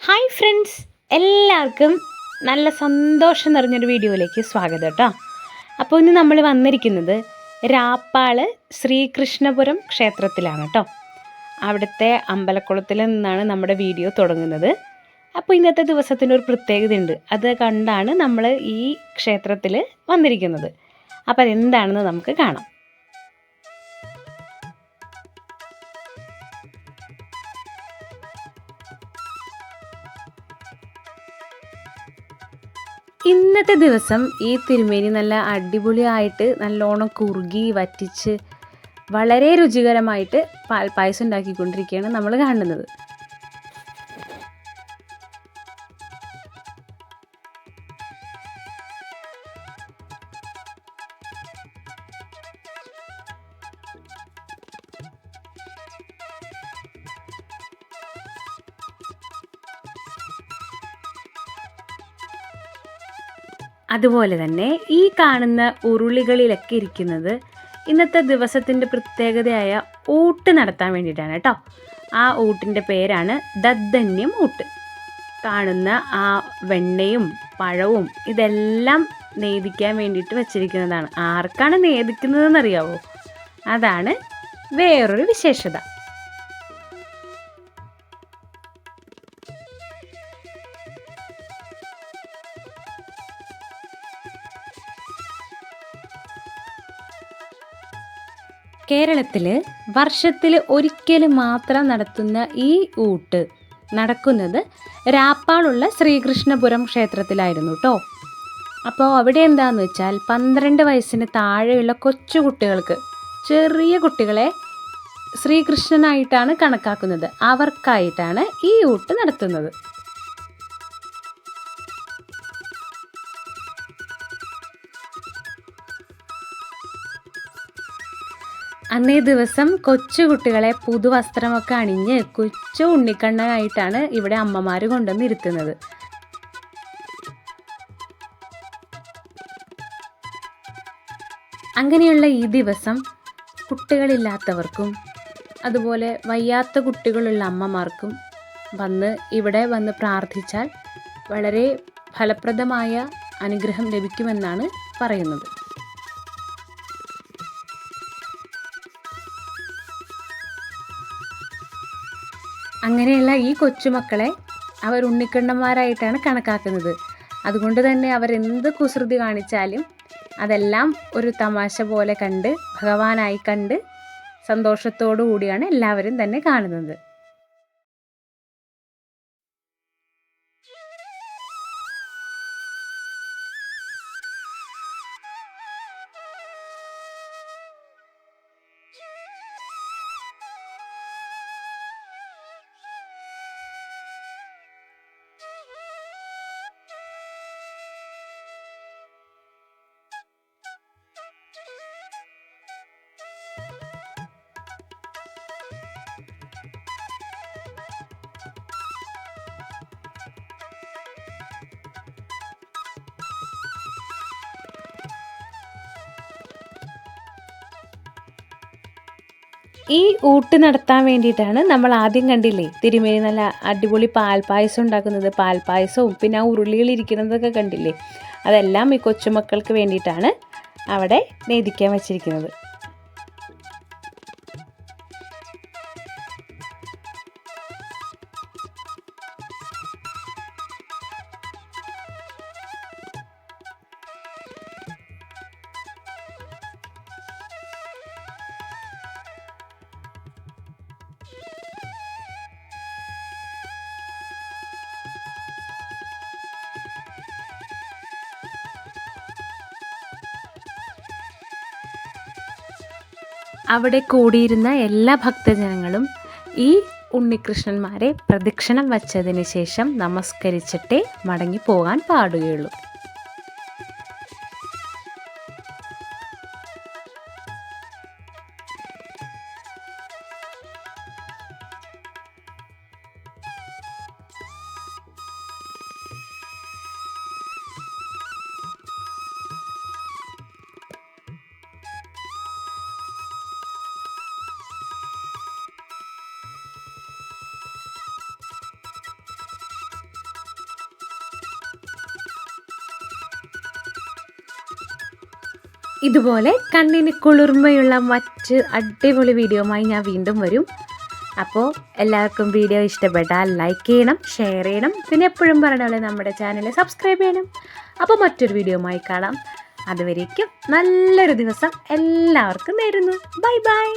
Hi friends, എല്ലാവർക്കും നല്ല സന്തോഷം നിറഞ്ഞൊരു വീഡിയോയിലേക്ക് സ്വാഗതം കേട്ടോ. അപ്പോൾ ഇന്ന് നമ്മൾ വന്നിരിക്കുന്നത് രാപ്പാള് ശ്രീകൃഷ്ണപുരം ക്ഷേത്രത്തിലാണ് കേട്ടോ. അവിടുത്തെ അമ്പലക്കുളത്തിൽ നിന്നാണ് നമ്മുടെ വീഡിയോ തുടങ്ങുന്നത്. അപ്പോൾ ഇന്നത്തെ ദിവസത്തിൻ്റെ ഒരു പ്രത്യേകതയുണ്ട്, അത് കണ്ടാണ് നമ്മൾ ഈ ക്ഷേത്രത്തിൽ വന്നിരിക്കുന്നത്. അപ്പോൾ അതെന്താണെന്ന് നമുക്ക് കാണാം. ഇന്നത്തെ ദിവസം ഈ തിരുമേനി നല്ല അടിപൊളിയായിട്ട് നല്ലോണം കുറുകി വറ്റിച്ച് വളരെ രുചികരമായിട്ട് പാൽപ്പായസം ഉണ്ടാക്കിക്കൊണ്ടിരിക്കുകയാണ് നമ്മൾ കാണുന്നത്. അതുപോലെ തന്നെ ഈ കാണുന്ന ഉരുളികളിലൊക്കെ ഇരിക്കുന്നത് ഇന്നത്തെ ദിവസത്തിൻ്റെ പ്രത്യേകതയായ ഊട്ട് നടത്താൻ വേണ്ടിയിട്ടാണ് കേട്ടോ. ആ ഊട്ടിൻ്റെ പേരാണ് ദദ്ധന്യം ഊട്ട്. കാണുന്ന ആ വെണ്ണയും പഴവും ഇതെല്ലാം നേദിക്കാൻ വേണ്ടിയിട്ട് വച്ചിരിക്കുന്നതാണ്. ആർക്കാണ് നേദിക്കുന്നതെന്നറിയാവോ? അതാണ് വേറൊരു വിശേഷത. കേരളത്തിൽ വർഷത്തിൽ ഒരിക്കൽ മാത്രം നടത്തുന്ന ഈ ഊട്ട് നടക്കുന്നത് രാപ്പാളുള്ള ശ്രീകൃഷ്ണപുരം ക്ഷേത്രത്തിലായിരുന്നു കേട്ടോ. അപ്പോൾ അവിടെ എന്താണെന്ന് വെച്ചാൽ 12 വയസ്സിന് താഴെയുള്ള കൊച്ചു കുട്ടികൾക്ക്, ചെറിയ കുട്ടികളെ ശ്രീകൃഷ്ണനായിട്ടാണ് കണക്കാക്കുന്നത്. അവർക്കായിട്ടാണ് ഈ ഊട്ട് നടത്തുന്നത്. അന്നേ ദിവസം കൊച്ചു കുട്ടികളെ പുതുവസ്ത്രമൊക്കെ അണിഞ്ഞ് കൊച്ചു ഉണ്ണിക്കണ്ണനായിട്ടാണ് ഇവിടെ അമ്മമാർ കൊണ്ടുവന്നിരുത്തുന്നത്. അങ്ങനെയുള്ള ഈ ദിവസം കുട്ടികളില്ലാത്തവർക്കും അതുപോലെ വയ്യാത്ത കുട്ടികളുള്ള അമ്മമാർക്കും ഇവിടെ വന്ന് പ്രാർത്ഥിച്ചാൽ വളരെ ഫലപ്രദമായ അനുഗ്രഹം ലഭിക്കുമെന്നാണ് പറയുന്നത്. അങ്ങനെയുള്ള ഈ കൊച്ചുമക്കളെ അവർ ഉണ്ണിക്കണ്ണന്മാരായിട്ടാണ് കണക്കാക്കുന്നത്. അതുകൊണ്ട് തന്നെ അവരെന്ത് കുസൃതി കാണിച്ചാലും അതെല്ലാം ഒരു തമാശ പോലെ കണ്ട്, ഭഗവാനായി കണ്ട് സന്തോഷത്തോടു കൂടിയാണ് എല്ലാവരും തന്നെ കാണുന്നത്. ഈ ഊട്ട് നടത്താൻ വേണ്ടിയിട്ടാണ് നമ്മൾ ആദ്യം കണ്ടില്ലേ തിരുമേനി നല്ല അടിപൊളി പാൽപ്പായസം ഉണ്ടാക്കുന്നത്. പാൽപ്പായസവും പിന്നെ ആ ഉരുളികൾ ഇരിക്കുന്നതൊക്കെ കണ്ടില്ലേ, അതെല്ലാം ഈ കൊച്ചുമക്കൾക്ക് വേണ്ടിയിട്ടാണ് അവിടെ നേദിക്കാൻ വച്ചിരിക്കുന്നത്. അവിടെ കൂടിയിരുന്ന എല്ലാ ഭക്തജനങ്ങളും ഈ ഉണ്ണികൃഷ്ണന്മാരെ പ്രദക്ഷിണം വച്ചതിന് ശേഷം നമസ്കരിച്ചിട്ടേ മടങ്ങി പോകാൻ പാടുകയുള്ളൂ. ഇതുപോലെ കണ്ണിന് കുളിർമയുള്ള മറ്റ് അടിപൊളി വീഡിയോയുമായി ഞാൻ വീണ്ടും വരും. അപ്പോൾ എല്ലാവർക്കും വീഡിയോ ഇഷ്ടപ്പെട്ടാൽ ലൈക്ക് ചെയ്യണം, ഷെയർ ചെയ്യണം, പിന്നെ എപ്പോഴും പറഞ്ഞ പോലെ നമ്മുടെ ചാനൽ സബ്സ്ക്രൈബ് ചെയ്യണം. അപ്പോൾ മറ്റൊരു വീഡിയോയുമായി കാണാം. അതുവരേക്കും നല്ലൊരു ദിവസം എല്ലാവർക്കും നേരുന്നു. Bye bye.